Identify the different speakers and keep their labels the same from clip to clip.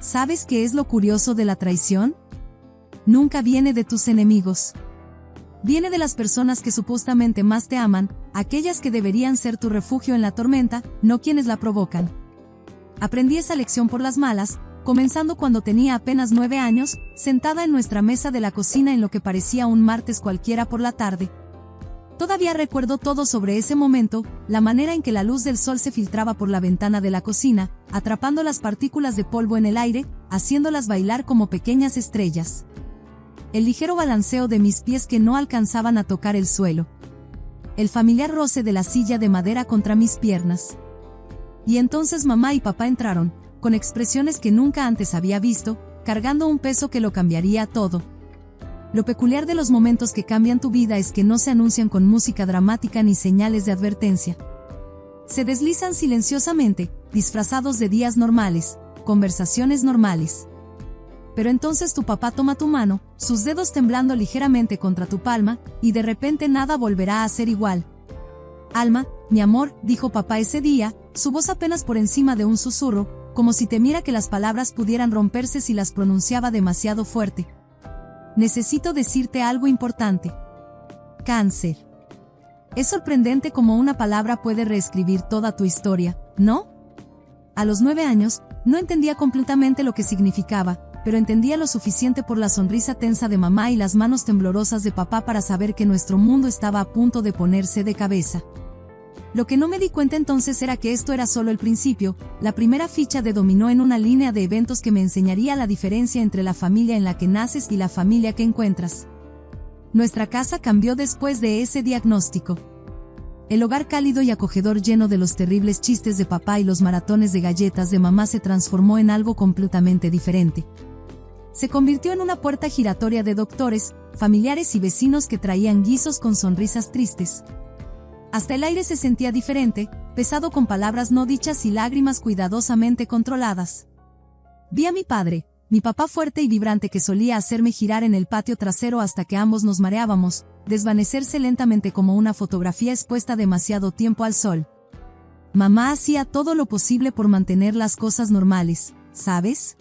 Speaker 1: ¿Sabes qué es lo curioso de la traición? Nunca viene de tus enemigos. Viene de las personas que supuestamente más te aman, aquellas que deberían ser tu refugio en la tormenta, no quienes la provocan. Aprendí esa lección por las malas, comenzando cuando tenía apenas 9 años, sentada en nuestra mesa de la cocina en lo que parecía un martes cualquiera por la tarde. Todavía recuerdo todo sobre ese momento, la manera en que la luz del sol se filtraba por la ventana de la cocina, atrapando las partículas de polvo en el aire, haciéndolas bailar como pequeñas estrellas. El ligero balanceo de mis pies que no alcanzaban a tocar el suelo. El familiar roce de la silla de madera contra mis piernas. Y entonces mamá y papá entraron, con expresiones que nunca antes había visto, cargando un peso que lo cambiaría todo. Lo peculiar de los momentos que cambian tu vida es que no se anuncian con música dramática ni señales de advertencia. Se deslizan silenciosamente, disfrazados de días normales, conversaciones normales. Pero entonces tu papá toma tu mano, sus dedos temblando ligeramente contra tu palma, y de repente nada volverá a ser igual. Alma, mi amor, dijo papá ese día, su voz apenas por encima de un susurro, como si temiera que las palabras pudieran romperse si las pronunciaba demasiado fuerte. Necesito decirte algo importante. Cáncer. Es sorprendente cómo una palabra puede reescribir toda tu historia, ¿no? A los 9 años, no entendía completamente lo que significaba, pero entendía lo suficiente por la sonrisa tensa de mamá y las manos temblorosas de papá para saber que nuestro mundo estaba a punto de ponerse de cabeza. Lo que no me di cuenta entonces era que esto era solo el principio, la primera ficha de dominó en una línea de eventos que me enseñaría la diferencia entre la familia en la que naces y la familia que encuentras. Nuestra casa cambió después de ese diagnóstico. El hogar cálido y acogedor lleno de los terribles chistes de papá y los maratones de galletas de mamá se transformó en algo completamente diferente. Se convirtió en una puerta giratoria de doctores, familiares y vecinos que traían guisos con sonrisas tristes. Hasta el aire se sentía diferente, pesado con palabras no dichas y lágrimas cuidadosamente controladas. Vi a mi padre, mi papá fuerte y vibrante que solía hacerme girar en el patio trasero hasta que ambos nos mareábamos, desvanecerse lentamente como una fotografía expuesta demasiado tiempo al sol. Mamá hacía todo lo posible por mantener las cosas normales, ¿sabes?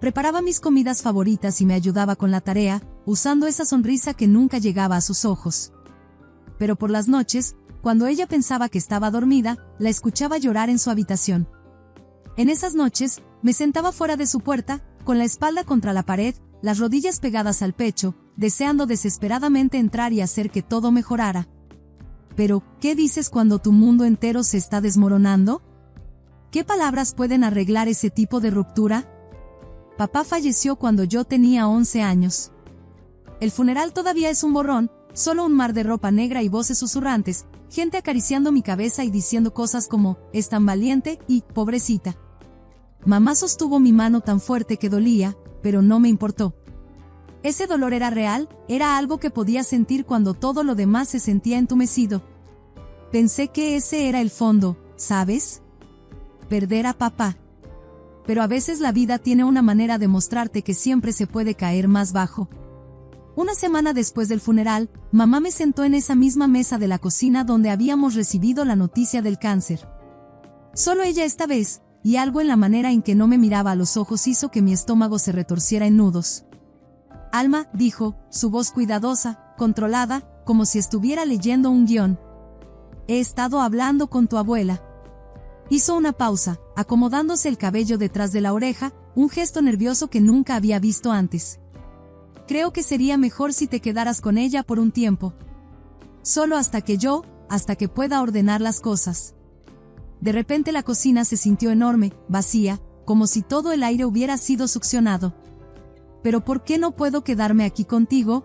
Speaker 1: Preparaba mis comidas favoritas y me ayudaba con la tarea, usando esa sonrisa que nunca llegaba a sus ojos. Pero por las noches, cuando ella pensaba que estaba dormida, la escuchaba llorar en su habitación. En esas noches, me sentaba fuera de su puerta, con la espalda contra la pared, las rodillas pegadas al pecho, deseando desesperadamente entrar y hacer que todo mejorara. Pero, ¿qué dices cuando tu mundo entero se está desmoronando? ¿Qué palabras pueden arreglar ese tipo de ruptura? Papá falleció cuando yo tenía 11 años. El funeral todavía es un borrón, solo un mar de ropa negra y voces susurrantes, gente acariciando mi cabeza y diciendo cosas como, es tan valiente, y, pobrecita. Mamá sostuvo mi mano tan fuerte que dolía, pero no me importó. Ese dolor era real, era algo que podía sentir cuando todo lo demás se sentía entumecido. Pensé que ese era el fondo, ¿sabes? Perder a papá. Pero a veces la vida tiene una manera de mostrarte que siempre se puede caer más bajo. Una semana después del funeral, mamá me sentó en esa misma mesa de la cocina donde habíamos recibido la noticia del cáncer. Solo ella esta vez, y algo en la manera en que no me miraba a los ojos hizo que mi estómago se retorciera en nudos. Alma, dijo, su voz cuidadosa, controlada, como si estuviera leyendo un guión. He estado hablando con tu abuela. Hizo una pausa, acomodándose el cabello detrás de la oreja, un gesto nervioso que nunca había visto antes. Creo que sería mejor si te quedaras con ella por un tiempo. Solo hasta que pueda ordenar las cosas. De repente la cocina se sintió enorme, vacía, como si todo el aire hubiera sido succionado. ¿Pero por qué no puedo quedarme aquí contigo?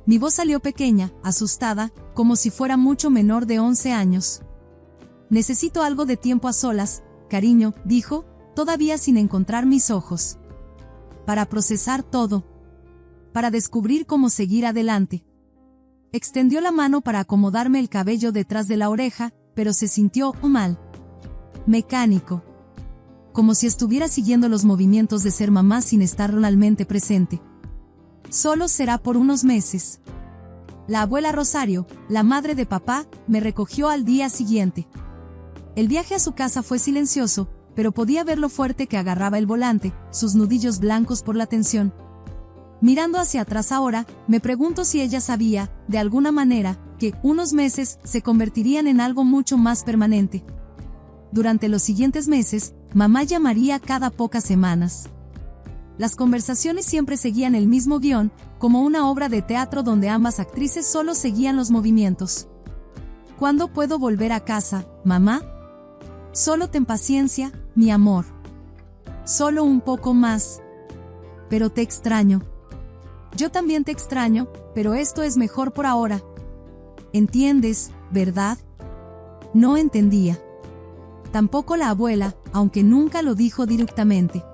Speaker 1: Mi voz salió pequeña, asustada, como si fuera mucho menor de 11 años. Necesito algo de tiempo a solas, cariño, dijo, todavía sin encontrar mis ojos. Para procesar todo. Para descubrir cómo seguir adelante. Extendió la mano para acomodarme el cabello detrás de la oreja, pero se sintió mal. Mecánico. Como si estuviera siguiendo los movimientos de ser mamá sin estar realmente presente. Solo será por unos meses. La abuela Rosario, la madre de papá, me recogió al día siguiente. El viaje a su casa fue silencioso, pero podía ver lo fuerte que agarraba el volante, sus nudillos blancos por la tensión. Mirando hacia atrás ahora, me pregunto si ella sabía, de alguna manera, que unos meses se convertirían en algo mucho más permanente. Durante los siguientes meses, mamá llamaría cada pocas semanas. Las conversaciones siempre seguían el mismo guión, como una obra de teatro donde ambas actrices solo seguían los movimientos. ¿Cuándo puedo volver a casa, mamá? Solo ten paciencia, mi amor. Solo un poco más. Pero te extraño. Yo también te extraño, pero esto es mejor por ahora. ¿Entiendes, verdad? No entendía. Tampoco la abuela, aunque nunca lo dijo directamente.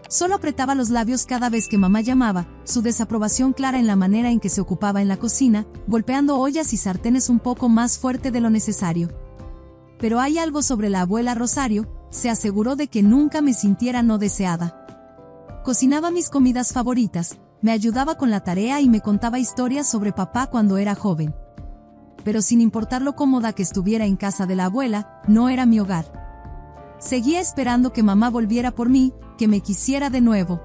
Speaker 1: Solo apretaba los labios cada vez que mamá llamaba, su desaprobación clara en la manera en que se ocupaba en la cocina, golpeando ollas y sartenes un poco más fuerte de lo necesario. Pero hay algo sobre la abuela Rosario, se aseguró de que nunca me sintiera no deseada. Cocinaba mis comidas favoritas, me ayudaba con la tarea y me contaba historias sobre papá cuando era joven. Pero sin importar lo cómoda que estuviera en casa de la abuela, no era mi hogar. Seguía esperando que mamá volviera por mí, que me quisiera de nuevo.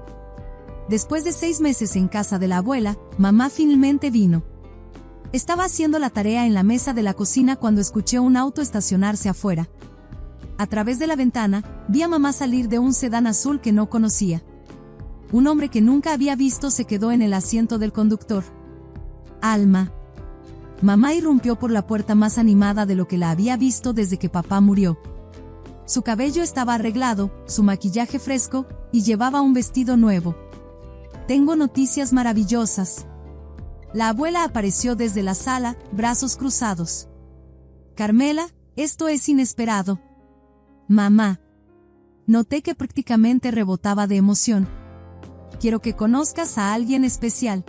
Speaker 1: Después de 6 meses en casa de la abuela, mamá finalmente vino. Estaba haciendo la tarea en la mesa de la cocina cuando escuché un auto estacionarse afuera. A través de la ventana, vi a mamá salir de un sedán azul que no conocía. Un hombre que nunca había visto se quedó en el asiento del conductor. Alma. Mamá irrumpió por la puerta más animada de lo que la había visto desde que papá murió. Su cabello estaba arreglado, su maquillaje fresco, y llevaba un vestido nuevo. Tengo noticias maravillosas. La abuela apareció desde la sala, brazos cruzados. Carmela, esto es inesperado. Mamá. Noté que prácticamente rebotaba de emoción. Quiero que conozcas a alguien especial.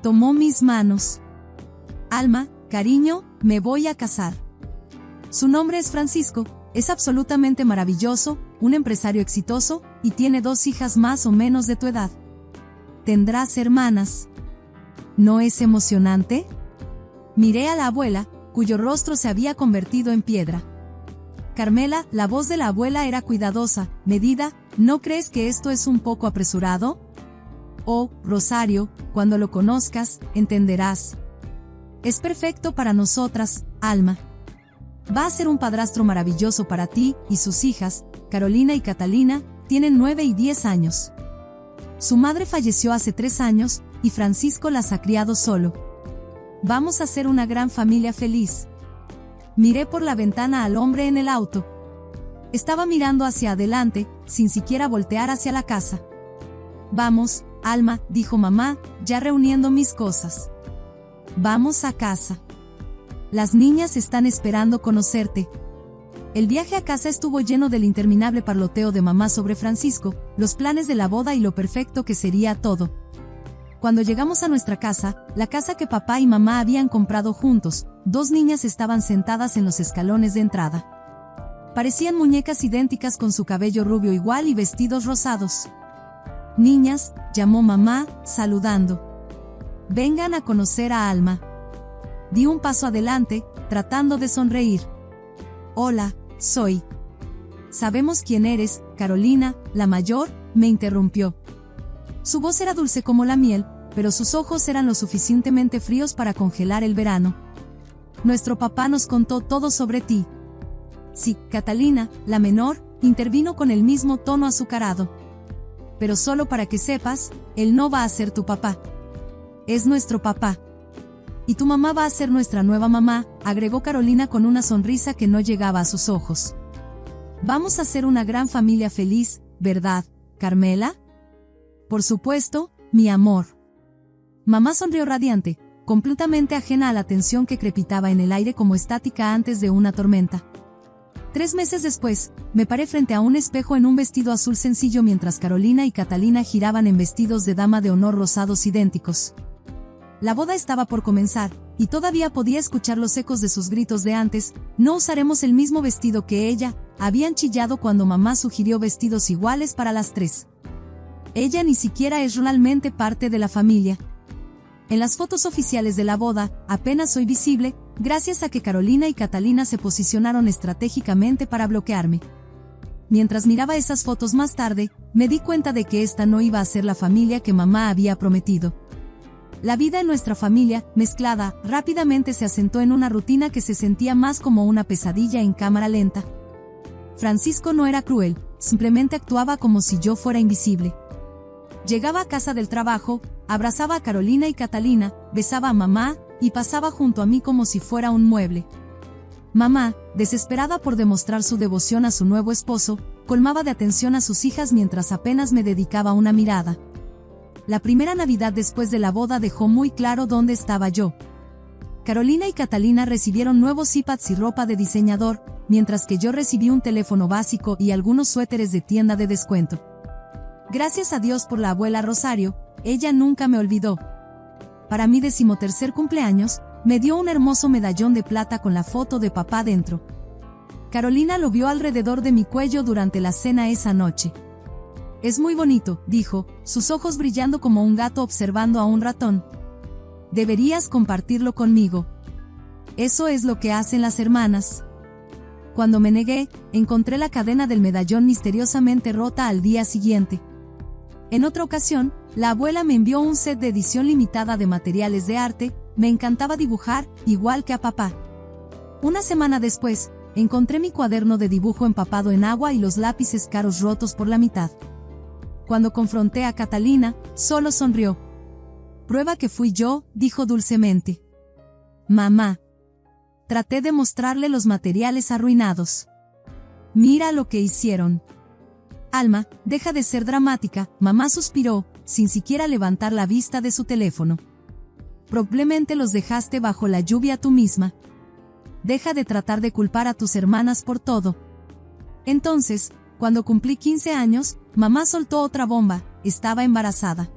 Speaker 1: Tomó mis manos. Alma, cariño, me voy a casar. Su nombre es Francisco, es absolutamente maravilloso, un empresario exitoso, y tiene 2 hijas más o menos de tu edad. Tendrás hermanas. ¿No es emocionante? Miré a la abuela, cuyo rostro se había convertido en piedra. Carmela, la voz de la abuela era cuidadosa, medida, ¿no crees que esto es un poco apresurado? Oh, Rosario, cuando lo conozcas, entenderás. Es perfecto para nosotras, Alma. Va a ser un padrastro maravilloso para ti, y sus hijas, Carolina y Catalina, tienen 9 y 10 años. Su madre falleció hace 3 años, y Francisco las ha criado solo. Vamos a ser una gran familia feliz. Miré por la ventana al hombre en el auto. Estaba mirando hacia adelante, sin siquiera voltear hacia la casa. Vamos, Alma, dijo mamá, ya reuniendo mis cosas. Vamos a casa. Las niñas están esperando conocerte. El viaje a casa estuvo lleno del interminable parloteo de mamá sobre Francisco, los planes de la boda y lo perfecto que sería todo. Cuando llegamos a nuestra casa, la casa que papá y mamá habían comprado juntos, 2 niñas estaban sentadas en los escalones de entrada. Parecían muñecas idénticas con su cabello rubio igual y vestidos rosados. Niñas, llamó mamá, saludando. Vengan a conocer a Alma. Di un paso adelante, tratando de sonreír. Hola, soy. Sabemos quién eres, Carolina, la mayor, me interrumpió. Su voz era dulce como la miel, pero sus ojos eran lo suficientemente fríos para congelar el verano. Nuestro papá nos contó todo sobre ti. Sí, Catalina, la menor, intervino con el mismo tono azucarado. Pero solo para que sepas, él no va a ser tu papá. Es nuestro papá. Y tu mamá va a ser nuestra nueva mamá, agregó Carolina con una sonrisa que no llegaba a sus ojos. Vamos a ser una gran familia feliz, ¿verdad, Carmela? Por supuesto, mi amor. Mamá sonrió radiante, completamente ajena a la tensión que crepitaba en el aire como estática antes de una tormenta. 3 meses después, me paré frente a un espejo en un vestido azul sencillo mientras Carolina y Catalina giraban en vestidos de dama de honor rosados idénticos. La boda estaba por comenzar, y todavía podía escuchar los ecos de sus gritos de antes, no usaremos el mismo vestido que ella, habían chillado cuando mamá sugirió vestidos iguales para las 3. Ella ni siquiera es realmente parte de la familia. En las fotos oficiales de la boda, apenas soy visible, gracias a que Carolina y Catalina se posicionaron estratégicamente para bloquearme. mientras miraba esas fotos más tarde, me di cuenta de que esta no iba a ser la familia que mamá había prometido. La vida en nuestra familia, mezclada, rápidamente se asentó en una rutina que se sentía más como una pesadilla en cámara lenta. Francisco no era cruel, simplemente actuaba como si yo fuera invisible. Llegaba a casa del trabajo, abrazaba a Carolina y Catalina, besaba a mamá, y pasaba junto a mí como si fuera un mueble. Mamá, desesperada por demostrar su devoción a su nuevo esposo, colmaba de atención a sus hijas mientras apenas me dedicaba una mirada. La primera Navidad después de la boda dejó muy claro dónde estaba yo. Carolina y Catalina recibieron nuevos iPads y ropa de diseñador, mientras que yo recibí un teléfono básico y algunos suéteres de tienda de descuento. Gracias a Dios por la abuela Rosario, ella nunca me olvidó. Para mi 13º cumpleaños, me dio un hermoso medallón de plata con la foto de papá dentro. Carolina lo vio alrededor de mi cuello durante la cena esa noche. Es muy bonito, dijo, sus ojos brillando como un gato observando a un ratón. Deberías compartirlo conmigo. Eso es lo que hacen las hermanas. Cuando me negué, encontré la cadena del medallón misteriosamente rota al día siguiente. En otra ocasión, la abuela me envió un set de edición limitada de materiales de arte, me encantaba dibujar, igual que a papá. Una semana después, encontré mi cuaderno de dibujo empapado en agua y los lápices caros rotos por la mitad. Cuando confronté a Catalina, solo sonrió. Prueba que fui yo, dijo dulcemente. Mamá. Traté de mostrarle los materiales arruinados. Mira lo que hicieron. Alma, deja de ser dramática, mamá suspiró, sin siquiera levantar la vista de su teléfono. Probablemente los dejaste bajo la lluvia tú misma. Deja de tratar de culpar a tus hermanas por todo. Entonces, cuando cumplí 15 años, mamá soltó otra bomba, estaba embarazada.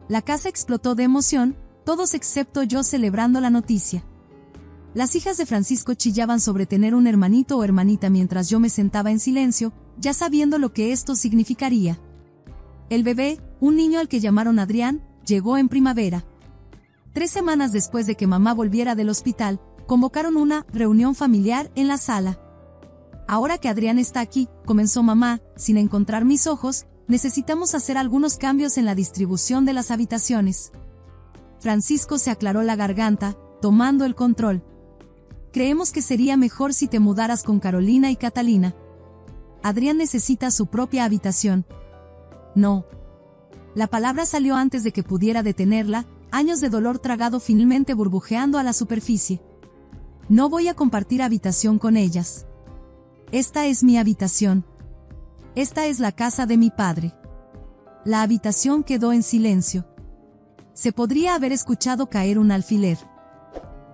Speaker 1: La casa explotó de emoción, todos excepto yo celebrando la noticia. Las hijas de Francisco chillaban sobre tener un hermanito o hermanita mientras yo me sentaba en silencio, ya sabiendo lo que esto significaría. El bebé, un niño al que llamaron Adrián, llegó en primavera. 3 semanas después de que mamá volviera del hospital, convocaron una reunión familiar en la sala. Ahora que Adrián está aquí, comenzó mamá, sin encontrar mis ojos, necesitamos hacer algunos cambios en la distribución de las habitaciones. Francisco se aclaró la garganta, tomando el control. Creemos que sería mejor si te mudaras con Carolina y Catalina. Adrián necesita su propia habitación. No. La palabra salió antes de que pudiera detenerla, años de dolor tragado finalmente burbujeando a la superficie. No voy a compartir habitación con ellas. Esta es mi habitación. Esta es la casa de mi padre. La habitación quedó en silencio. Se podría haber escuchado caer un alfiler.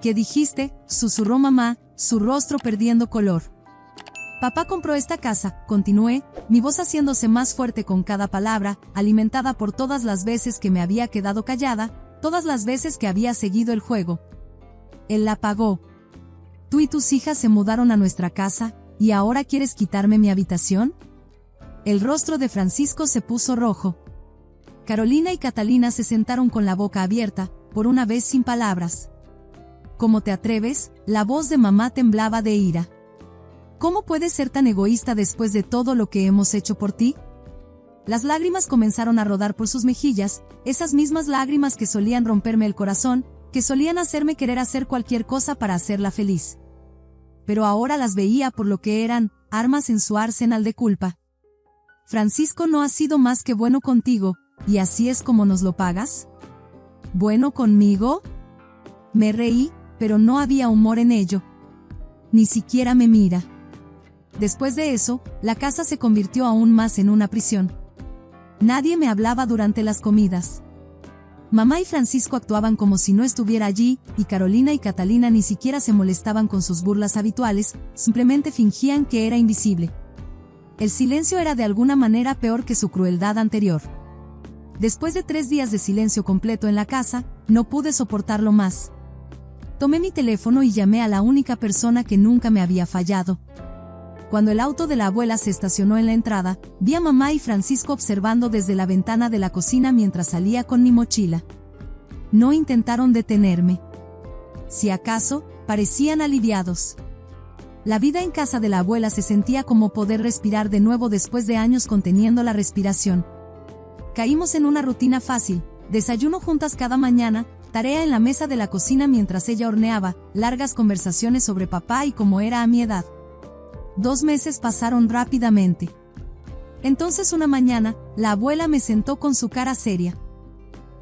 Speaker 1: ¿Qué dijiste?, susurró mamá, su rostro perdiendo color. Papá compró esta casa, continué, mi voz haciéndose más fuerte con cada palabra, alimentada por todas las veces que me había quedado callada, todas las veces que había seguido el juego. Él la pagó. Tú y tus hijas se mudaron a nuestra casa, ¿y ahora quieres quitarme mi habitación? El rostro de Francisco se puso rojo. Carolina y Catalina se sentaron con la boca abierta, por una vez sin palabras. ¿Cómo te atreves? La voz de mamá temblaba de ira. ¿Cómo puedes ser tan egoísta después de todo lo que hemos hecho por ti? Las lágrimas comenzaron a rodar por sus mejillas, esas mismas lágrimas que solían romperme el corazón, que solían hacerme querer hacer cualquier cosa para hacerla feliz. Pero ahora las veía por lo que eran, armas en su arsenal de culpa. Francisco no ha sido más que bueno contigo, ¿y así es como nos lo pagas? ¿Bueno conmigo? Me reí, pero no había humor en ello. Ni siquiera me mira. Después de eso, la casa se convirtió aún más en una prisión. Nadie me hablaba durante las comidas. Mamá y Francisco actuaban como si no estuviera allí, y Carolina y Catalina ni siquiera se molestaban con sus burlas habituales, simplemente fingían que era invisible. El silencio era de alguna manera peor que su crueldad anterior. Después de 3 días de silencio completo en la casa, no pude soportarlo más. Tomé mi teléfono y llamé a la única persona que nunca me había fallado. Cuando el auto de la abuela se estacionó en la entrada, vi a mamá y Francisco observando desde la ventana de la cocina mientras salía con mi mochila. No intentaron detenerme. Si acaso, parecían aliviados. La vida en casa de la abuela se sentía como poder respirar de nuevo después de años conteniendo la respiración. Caímos en una rutina fácil: desayuno juntas cada mañana, tarea en la mesa de la cocina mientras ella horneaba, largas conversaciones sobre papá y cómo era a mi edad. 2 meses pasaron rápidamente. Entonces una mañana, la abuela me sentó con su cara seria.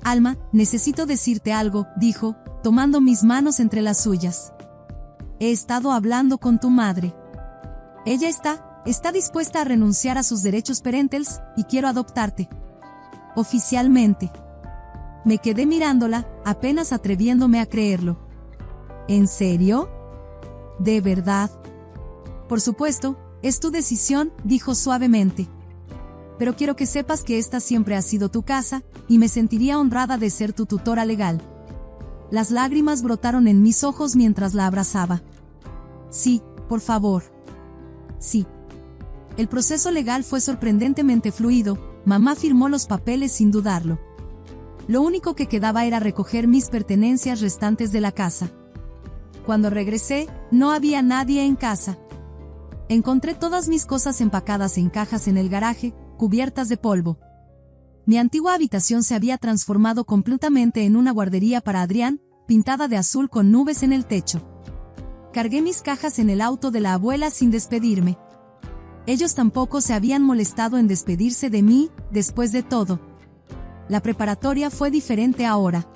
Speaker 1: «Alma, necesito decirte algo», dijo, tomando mis manos entre las suyas. «He estado hablando con tu madre. Ella está dispuesta a renunciar a sus derechos parentales y quiero adoptarte. Oficialmente». Me quedé mirándola, apenas atreviéndome a creerlo. ¿En serio? ¿De verdad? Por supuesto, es tu decisión, dijo suavemente. Pero quiero que sepas que esta siempre ha sido tu casa, y me sentiría honrada de ser tu tutora legal. Las lágrimas brotaron en mis ojos mientras la abrazaba. Sí, por favor. Sí. El proceso legal fue sorprendentemente fluido, mamá firmó los papeles sin dudarlo. Lo único que quedaba era recoger mis pertenencias restantes de la casa. Cuando regresé, no había nadie en casa. Encontré todas mis cosas empacadas en cajas en el garaje, cubiertas de polvo. Mi antigua habitación se había transformado completamente en una guardería para Adrián, pintada de azul con nubes en el techo. Cargué mis cajas en el auto de la abuela sin despedirme. Ellos tampoco se habían molestado en despedirse de mí, después de todo. La preparatoria fue diferente ahora.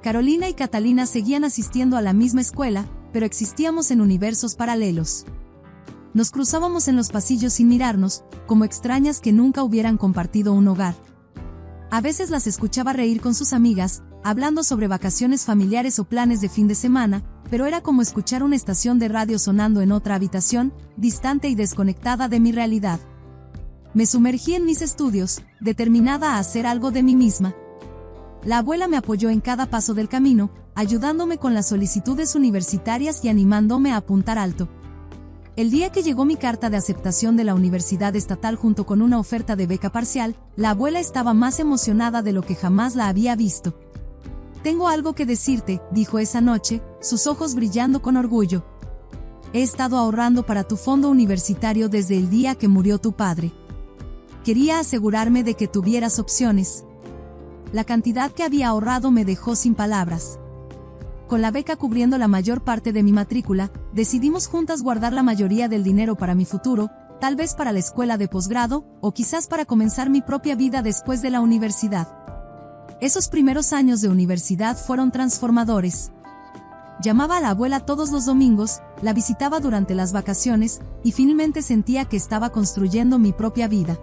Speaker 1: Carolina y Catalina seguían asistiendo a la misma escuela, pero existíamos en universos paralelos. Nos cruzábamos en los pasillos sin mirarnos, como extrañas que nunca hubieran compartido un hogar. A veces las escuchaba reír con sus amigas, hablando sobre vacaciones familiares o planes de fin de semana, pero era como escuchar una estación de radio sonando en otra habitación, distante y desconectada de mi realidad. Me sumergí en mis estudios, determinada a hacer algo de mí misma. La abuela me apoyó en cada paso del camino, ayudándome con las solicitudes universitarias y animándome a apuntar alto. El día que llegó mi carta de aceptación de la Universidad Estatal junto con una oferta de beca parcial, la abuela estaba más emocionada de lo que jamás la había visto. «Tengo algo que decirte», dijo esa noche, sus ojos brillando con orgullo. «He estado ahorrando para tu fondo universitario desde el día que murió tu padre. Quería asegurarme de que tuvieras opciones». La cantidad que había ahorrado me dejó sin palabras. Con la beca cubriendo la mayor parte de mi matrícula, decidimos juntas guardar la mayoría del dinero para mi futuro, tal vez para la escuela de posgrado, o quizás para comenzar mi propia vida después de la universidad. Esos primeros años de universidad fueron transformadores. Llamaba a la abuela todos los domingos, la visitaba durante las vacaciones, y finalmente sentía que estaba construyendo mi propia vida.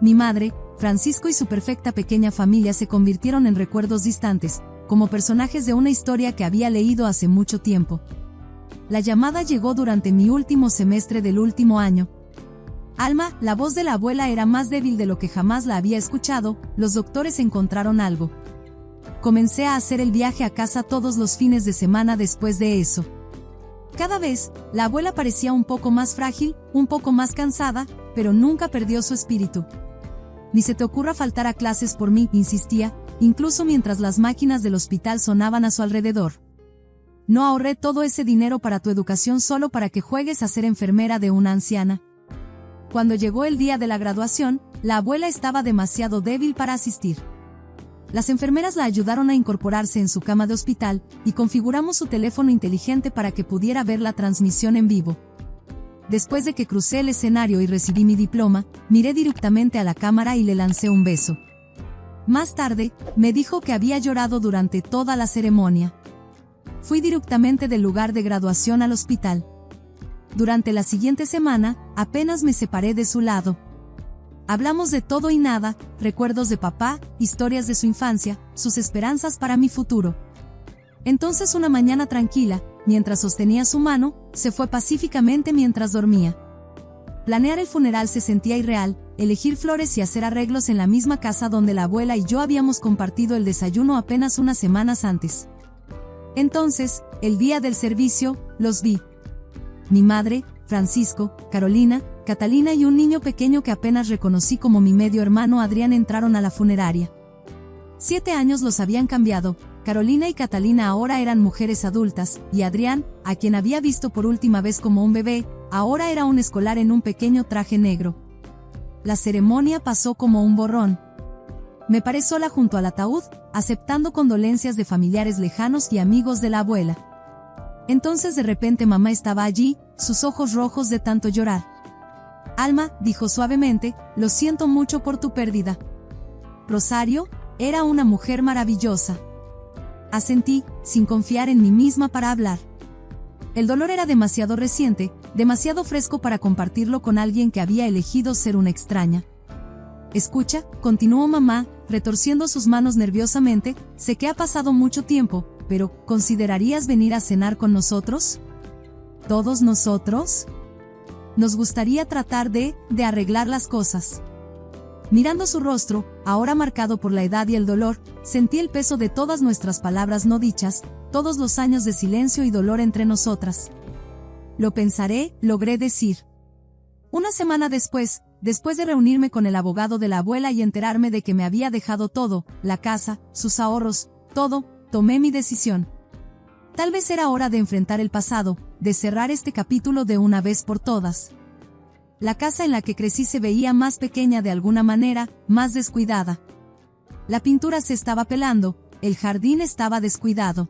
Speaker 1: Mi madre, Francisco y su perfecta pequeña familia se convirtieron en recuerdos distantes, como personajes de una historia que había leído hace mucho tiempo. La llamada llegó durante mi último semestre del último año. «Alma», la voz de la abuela era más débil de lo que jamás la había escuchado, «los doctores encontraron algo». Comencé a hacer el viaje a casa todos los fines de semana después de eso. Cada vez, la abuela parecía un poco más frágil, un poco más cansada, pero nunca perdió su espíritu. «Ni se te ocurra faltar a clases por mí», insistía, incluso mientras las máquinas del hospital sonaban a su alrededor. «No ahorré todo ese dinero para tu educación solo para que juegues a ser enfermera de una anciana». Cuando llegó el día de la graduación, la abuela estaba demasiado débil para asistir. Las enfermeras la ayudaron a incorporarse en su cama de hospital, y configuramos su teléfono inteligente para que pudiera ver la transmisión en vivo. Después de que crucé el escenario y recibí mi diploma, miré directamente a la cámara y le lancé un beso. Más tarde, me dijo que había llorado durante toda la ceremonia. Fui directamente del lugar de graduación al hospital. Durante la siguiente semana, apenas me separé de su lado. Hablamos de todo y nada, recuerdos de papá, historias de su infancia, sus esperanzas para mi futuro. Entonces una mañana tranquila, mientras sostenía su mano, se fue pacíficamente mientras dormía. Planear el funeral se sentía irreal, elegir flores y hacer arreglos en la misma casa donde la abuela y yo habíamos compartido el desayuno apenas unas semanas antes. Entonces, el día del servicio, los vi. Mi madre, Francisco, Carolina, Catalina y un niño pequeño que apenas reconocí como mi medio hermano Adrián entraron a la funeraria. 7 años los habían cambiado, Carolina y Catalina ahora eran mujeres adultas, y Adrián, a quien había visto por última vez como un bebé, ahora era un escolar en un pequeño traje negro. La ceremonia pasó como un borrón. Me paré sola junto al ataúd, aceptando condolencias de familiares lejanos y amigos de la abuela. Entonces de repente mamá estaba allí, sus ojos rojos de tanto llorar. Alma, dijo suavemente, lo siento mucho por tu pérdida. Rosario, era una mujer maravillosa. Asentí, sin confiar en mí misma para hablar. El dolor era demasiado reciente, demasiado fresco para compartirlo con alguien que había elegido ser una extraña. Escucha, continuó mamá, retorciendo sus manos nerviosamente, sé que ha pasado mucho tiempo, pero ¿considerarías venir a cenar con nosotros? ¿Todos nosotros? Nos gustaría tratar de arreglar las cosas. Mirando su rostro, ahora marcado por la edad y el dolor, sentí el peso de todas nuestras palabras no dichas, todos los años de silencio y dolor entre nosotras. Lo pensaré, logré decir. Una semana después de reunirme con el abogado de la abuela y enterarme de que me había dejado todo, la casa, sus ahorros, todo, tomé mi decisión. Tal vez era hora de enfrentar el pasado, de cerrar este capítulo de una vez por todas. La casa en la que crecí se veía más pequeña de alguna manera, más descuidada. La pintura se estaba pelando, el jardín estaba descuidado.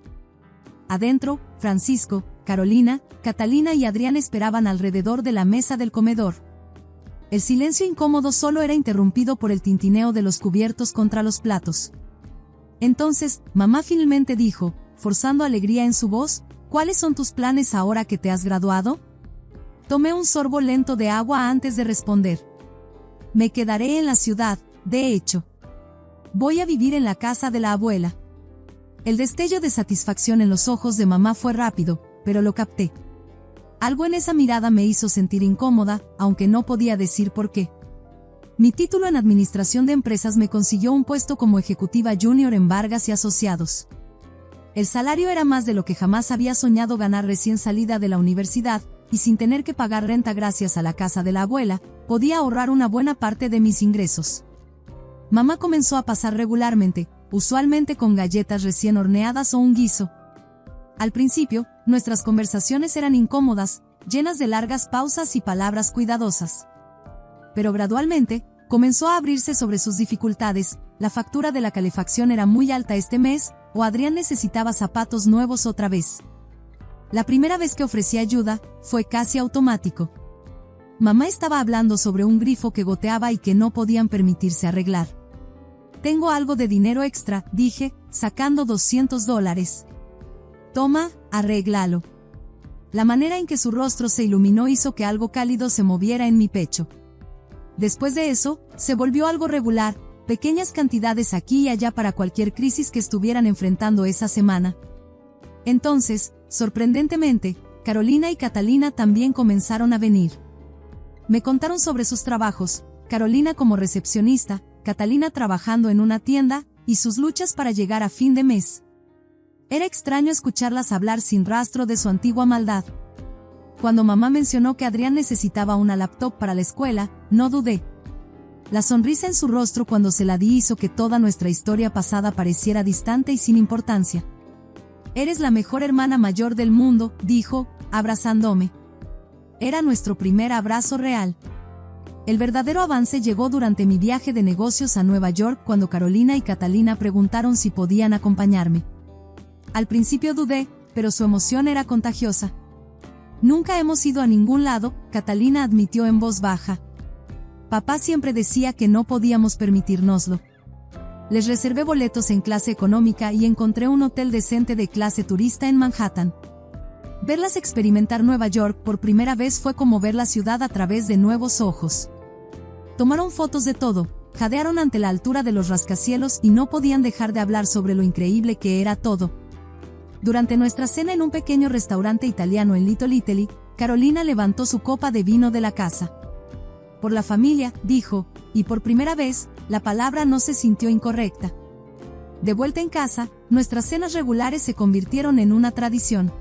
Speaker 1: Adentro, Francisco, Carolina, Catalina y Adrián esperaban alrededor de la mesa del comedor. El silencio incómodo solo era interrumpido por el tintineo de los cubiertos contra los platos. Entonces, mamá finalmente dijo, forzando alegría en su voz, ¿cuáles son tus planes ahora que te has graduado? Tomé un sorbo lento de agua antes de responder. Me quedaré en la ciudad, de hecho. Voy a vivir en la casa de la abuela. El destello de satisfacción en los ojos de mamá fue rápido, pero lo capté. Algo en esa mirada me hizo sentir incómoda, aunque no podía decir por qué. Mi título en Administración de Empresas me consiguió un puesto como ejecutiva junior en Vargas y Asociados. El salario era más de lo que jamás había soñado ganar recién salida de la universidad, y sin tener que pagar renta gracias a la casa de la abuela, podía ahorrar una buena parte de mis ingresos. Mamá comenzó a pasar regularmente, usualmente con galletas recién horneadas o un guiso. Al principio, nuestras conversaciones eran incómodas, llenas de largas pausas y palabras cuidadosas. Pero gradualmente, comenzó a abrirse sobre sus dificultades, la factura de la calefacción era muy alta este mes, o Adrián necesitaba zapatos nuevos otra vez. La primera vez que ofrecí ayuda, fue casi automático. Mamá estaba hablando sobre un grifo que goteaba y que no podían permitirse arreglar. Tengo algo de dinero extra, dije, sacando $200. Toma, arréglalo. La manera en que su rostro se iluminó hizo que algo cálido se moviera en mi pecho. Después de eso, se volvió algo regular, pequeñas cantidades aquí y allá para cualquier crisis que estuvieran enfrentando esa semana. Entonces, sorprendentemente, Carolina y Catalina también comenzaron a venir. Me contaron sobre sus trabajos, Carolina como recepcionista, Catalina trabajando en una tienda, y sus luchas para llegar a fin de mes. Era extraño escucharlas hablar sin rastro de su antigua maldad. Cuando mamá mencionó que Adrián necesitaba una laptop para la escuela, no dudé. La sonrisa en su rostro cuando se la di hizo que toda nuestra historia pasada pareciera distante y sin importancia. Eres la mejor hermana mayor del mundo, dijo, abrazándome. Era nuestro primer abrazo real. El verdadero avance llegó durante mi viaje de negocios a Nueva York cuando Carolina y Catalina preguntaron si podían acompañarme. Al principio dudé, pero su emoción era contagiosa. Nunca hemos ido a ningún lado, Catalina admitió en voz baja. Papá siempre decía que no podíamos permitírnoslo. Les reservé boletos en clase económica y encontré un hotel decente de clase turista en Manhattan. Verlas experimentar Nueva York por primera vez fue como ver la ciudad a través de nuevos ojos. Tomaron fotos de todo, jadearon ante la altura de los rascacielos y no podían dejar de hablar sobre lo increíble que era todo. Durante nuestra cena en un pequeño restaurante italiano en Little Italy, Carolina levantó su copa de vino de la casa. Por la familia, dijo, y por primera vez, la palabra no se sintió incorrecta. De vuelta en casa, nuestras cenas regulares se convirtieron en una tradición.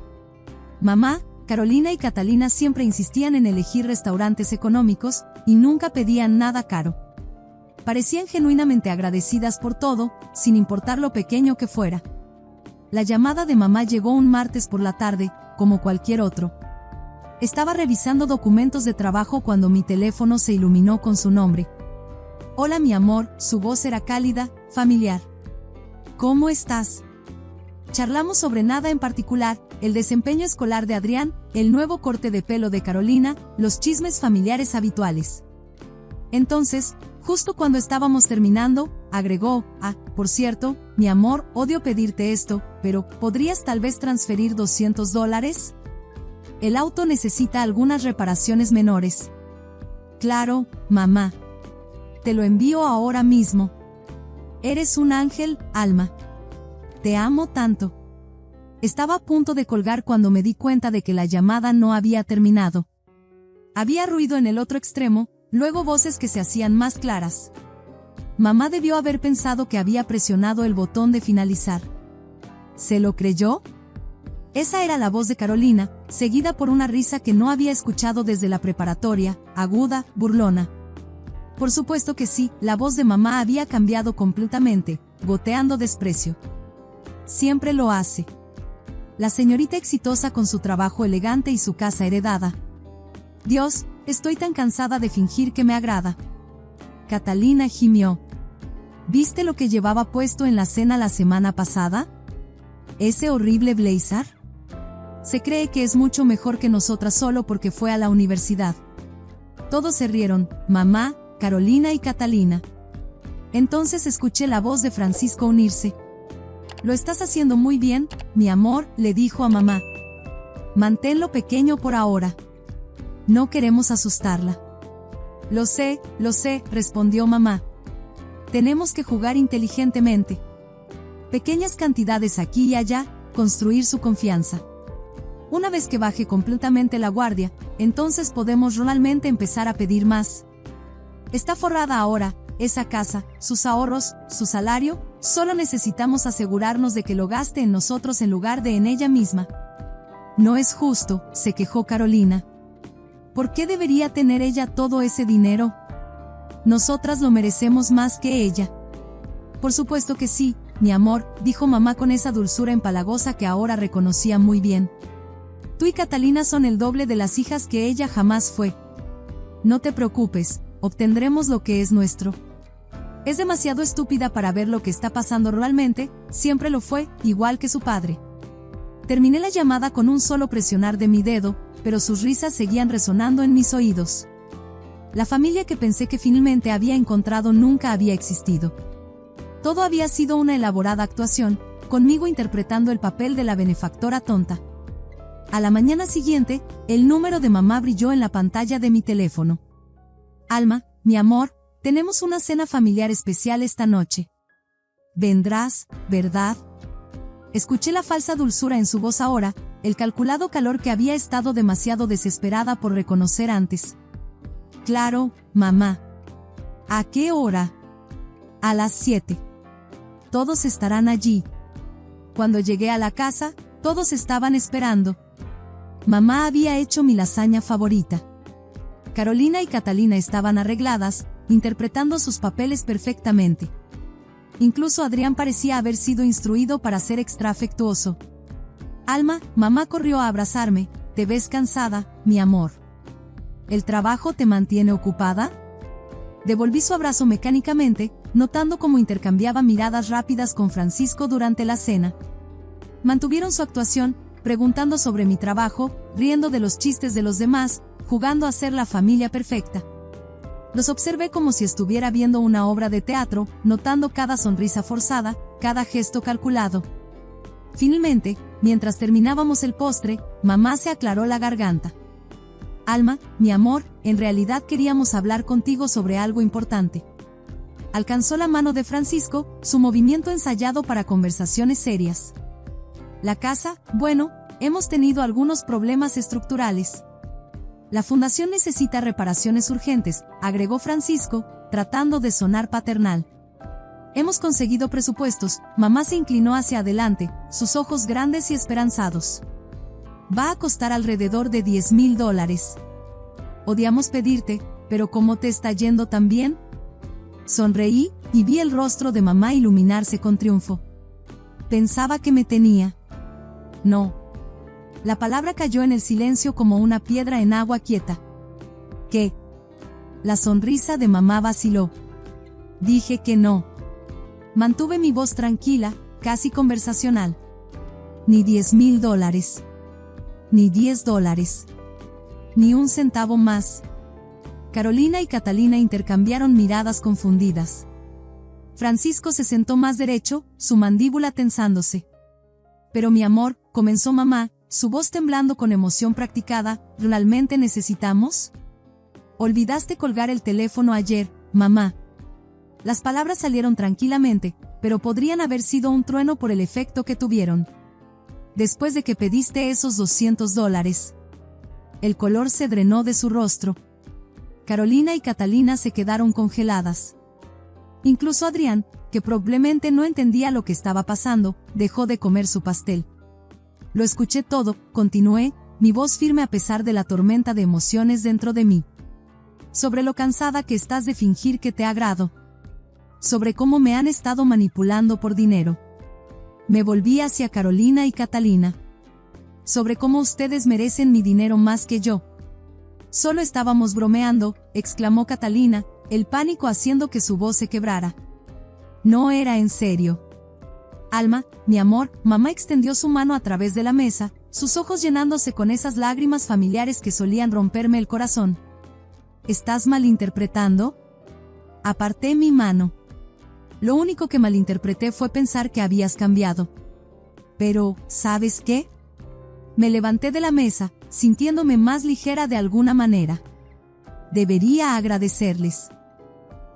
Speaker 1: Mamá, Carolina y Catalina siempre insistían en elegir restaurantes económicos, y nunca pedían nada caro. Parecían genuinamente agradecidas por todo, sin importar lo pequeño que fuera. La llamada de mamá llegó un martes por la tarde, como cualquier otro. Estaba revisando documentos de trabajo cuando mi teléfono se iluminó con su nombre. Hola mi amor, su voz era cálida, familiar. ¿Cómo estás? Charlamos sobre nada en particular, el desempeño escolar de Adrián, el nuevo corte de pelo de Carolina, los chismes familiares habituales. Entonces, justo cuando estábamos terminando, agregó, por cierto, mi amor, odio pedirte esto, pero ¿podrías tal vez transferir $200? El auto necesita algunas reparaciones menores. Claro, mamá. Te lo envío ahora mismo. Eres un ángel, Alma. Te amo tanto. Estaba a punto de colgar cuando me di cuenta de que la llamada no había terminado. Había ruido en el otro extremo, luego voces que se hacían más claras. Mamá debió haber pensado que había presionado el botón de finalizar. ¿Se lo creyó? Esa era la voz de Carolina, seguida por una risa que no había escuchado desde la preparatoria, aguda, burlona. Por supuesto que sí, la voz de mamá había cambiado completamente, goteando desprecio. Siempre lo hace. La señorita exitosa con su trabajo elegante y su casa heredada. Dios, estoy tan cansada de fingir que me agrada. Catalina gimió. ¿Viste lo que llevaba puesto en la cena la semana pasada? ¿Ese horrible blazer? Se cree que es mucho mejor que nosotras solo porque fue a la universidad. Todos se rieron, mamá, Carolina y Catalina. Entonces escuché la voz de Francisco unirse. Lo estás haciendo muy bien, mi amor, le dijo a mamá. Manténlo pequeño por ahora. No queremos asustarla. Lo sé, respondió mamá. Tenemos que jugar inteligentemente. Pequeñas cantidades aquí y allá, construir su confianza. Una vez que baje completamente la guardia, entonces podemos realmente empezar a pedir más. Está forrada ahora, esa casa, sus ahorros, su salario, solo necesitamos asegurarnos de que lo gaste en nosotros en lugar de en ella misma. No es justo, se quejó Carolina. ¿Por qué debería tener ella todo ese dinero? Nosotras lo merecemos más que ella. Por supuesto que sí, mi amor, dijo mamá con esa dulzura empalagosa que ahora reconocía muy bien. Tú y Catalina son el doble de las hijas que ella jamás fue. No te preocupes, obtendremos lo que es nuestro. Es demasiado estúpida para ver lo que está pasando realmente, siempre lo fue, igual que su padre. Terminé la llamada con un solo presionar de mi dedo, pero sus risas seguían resonando en mis oídos. La familia que pensé que finalmente había encontrado nunca había existido. Todo había sido una elaborada actuación, conmigo interpretando el papel de la benefactora tonta. A la mañana siguiente, el número de mamá brilló en la pantalla de mi teléfono. Alma, mi amor, tenemos una cena familiar especial esta noche. Vendrás, ¿verdad? Escuché la falsa dulzura en su voz ahora, el calculado calor que había estado demasiado desesperada por reconocer antes. Claro, mamá. ¿A qué hora? A las 7. Todos estarán allí. Cuando llegué a la casa, todos estaban esperando. Mamá había hecho mi lasaña favorita. Carolina y Catalina estaban arregladas, interpretando sus papeles perfectamente. Incluso Adrián parecía haber sido instruido para ser extra afectuoso. Alma, mamá corrió a abrazarme. ¿Te ves cansada, mi amor? ¿El trabajo te mantiene ocupada? Devolví su abrazo mecánicamente, notando cómo intercambiaba miradas rápidas con Francisco durante la cena. Mantuvieron su actuación, preguntando sobre mi trabajo, riendo de los chistes de los demás, jugando a ser la familia perfecta. Los observé como si estuviera viendo una obra de teatro, notando cada sonrisa forzada, cada gesto calculado. Finalmente, mientras terminábamos el postre, mamá se aclaró la garganta. Alma, mi amor, en realidad queríamos hablar contigo sobre algo importante. Alcanzó la mano de Francisco, su movimiento ensayado para conversaciones serias. La casa, bueno, hemos tenido algunos problemas estructurales. La fundación necesita reparaciones urgentes, agregó Francisco, tratando de sonar paternal. Hemos conseguido presupuestos. Mamá se inclinó hacia adelante, sus ojos grandes y esperanzados. Va a costar alrededor de $10,000. Odiamos pedirte, pero ¿cómo te está yendo tan bien? Sonreí, y vi el rostro de mamá iluminarse con triunfo. Pensaba que me tenía. No. La palabra cayó en el silencio como una piedra en agua quieta. ¿Qué? La sonrisa de mamá vaciló. Dije que no. Mantuve mi voz tranquila, casi conversacional. Ni $10,000. Ni $10. Ni un centavo más. Carolina y Catalina intercambiaron miradas confundidas. Francisco se sentó más derecho, su mandíbula tensándose. Pero mi amor, comenzó mamá, su voz temblando con emoción practicada, ¿realmente necesitamos? Olvidaste colgar el teléfono ayer, mamá. Las palabras salieron tranquilamente, pero podrían haber sido un trueno por el efecto que tuvieron. Después de que pediste esos $200. El color se drenó de su rostro. Carolina y Catalina se quedaron congeladas. Incluso Adrián, que probablemente no entendía lo que estaba pasando, dejó de comer su pastel. Lo escuché todo, continué, mi voz firme a pesar de la tormenta de emociones dentro de mí. Sobre lo cansada que estás de fingir que te agrado. Sobre cómo me han estado manipulando por dinero. Me volví hacia Carolina y Catalina. Sobre cómo ustedes merecen mi dinero más que yo. Solo estábamos bromeando, exclamó Catalina, el pánico haciendo que su voz se quebrara. No era en serio. Alma, mi amor, mamá extendió su mano a través de la mesa, sus ojos llenándose con esas lágrimas familiares que solían romperme el corazón. ¿Estás malinterpretando? Aparté mi mano. Lo único que malinterpreté fue pensar que habías cambiado. Pero, ¿sabes qué? Me levanté de la mesa, sintiéndome más ligera de alguna manera. Debería agradecerles.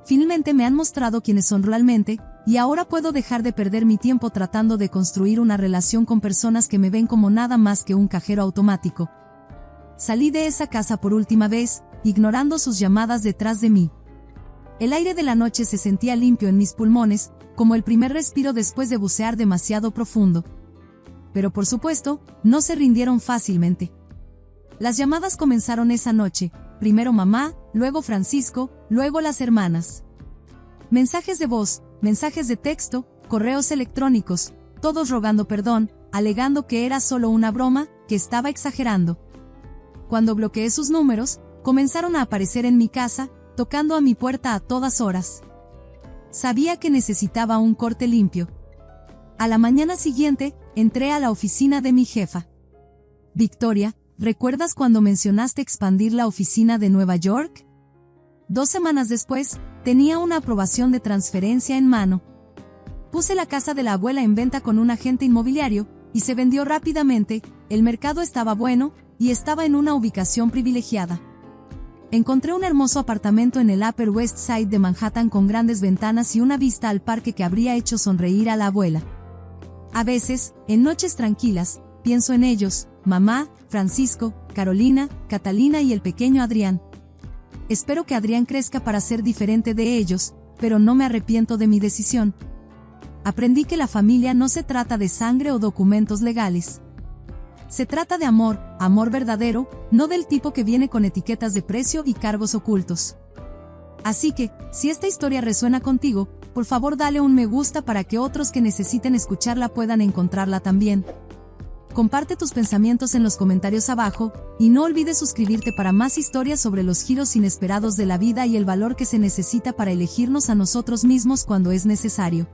Speaker 1: Finalmente me han mostrado quiénes son realmente, y ahora puedo dejar de perder mi tiempo tratando de construir una relación con personas que me ven como nada más que un cajero automático. Salí de esa casa por última vez, ignorando sus llamadas detrás de mí. El aire de la noche se sentía limpio en mis pulmones, como el primer respiro después de bucear demasiado profundo. Pero por supuesto, no se rindieron fácilmente. Las llamadas comenzaron esa noche, primero mamá, luego Francisco, luego las hermanas. Mensajes de voz, mensajes de texto, correos electrónicos, todos rogando perdón, alegando que era solo una broma, que estaba exagerando. Cuando bloqueé sus números, comenzaron a aparecer en mi casa, tocando a mi puerta a todas horas. Sabía que necesitaba un corte limpio. A la mañana siguiente, entré a la oficina de mi jefa. Victoria, ¿recuerdas cuando mencionaste expandir la oficina de Nueva York? 2 semanas después, tenía una aprobación de transferencia en mano. Puse la casa de la abuela en venta con un agente inmobiliario, y se vendió rápidamente, el mercado estaba bueno, y estaba en una ubicación privilegiada. Encontré un hermoso apartamento en el Upper West Side de Manhattan con grandes ventanas y una vista al parque que habría hecho sonreír a la abuela. A veces, en noches tranquilas, pienso en ellos, mamá, Francisco, Carolina, Catalina y el pequeño Adrián. Espero que Adrián crezca para ser diferente de ellos, pero no me arrepiento de mi decisión. Aprendí que la familia no se trata de sangre o documentos legales. Se trata de amor, amor verdadero, no del tipo que viene con etiquetas de precio y cargos ocultos. Así que, si esta historia resuena contigo, por favor dale un me gusta para que otros que necesiten escucharla puedan encontrarla también. Comparte tus pensamientos en los comentarios abajo, y no olvides suscribirte para más historias sobre los giros inesperados de la vida y el valor que se necesita para elegirnos a nosotros mismos cuando es necesario.